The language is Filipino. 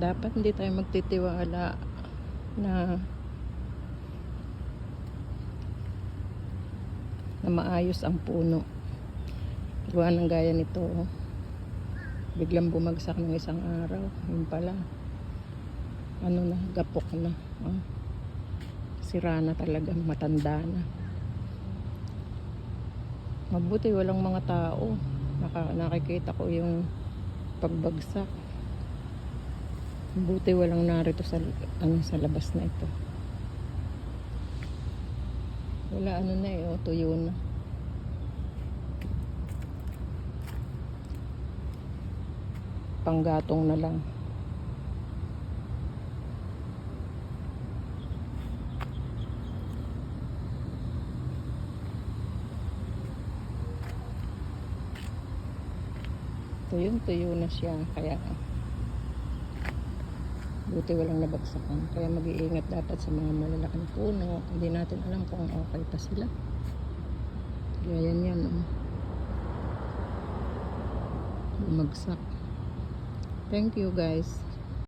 Dapat hindi tayo magtitiwala na maayos ang puno. Gawa ng gaya nito, biglang bumagsak ng isang araw. Yun pala, ano na, gapok na. Sira na talaga, matanda na. Mabuti walang mga tao. Nakikita ko yung pagbagsak. Mabuti walang narito sa labas na ito. Wala na tuyo na. Panggatong na lang. Tuyo na siya, kaya buti walang nabagsakan. Kaya mag-iingat dapat sa mga malalaking puno. Hindi natin alam kung okay pa sila. Kaya yan bumagsak. Thank you guys.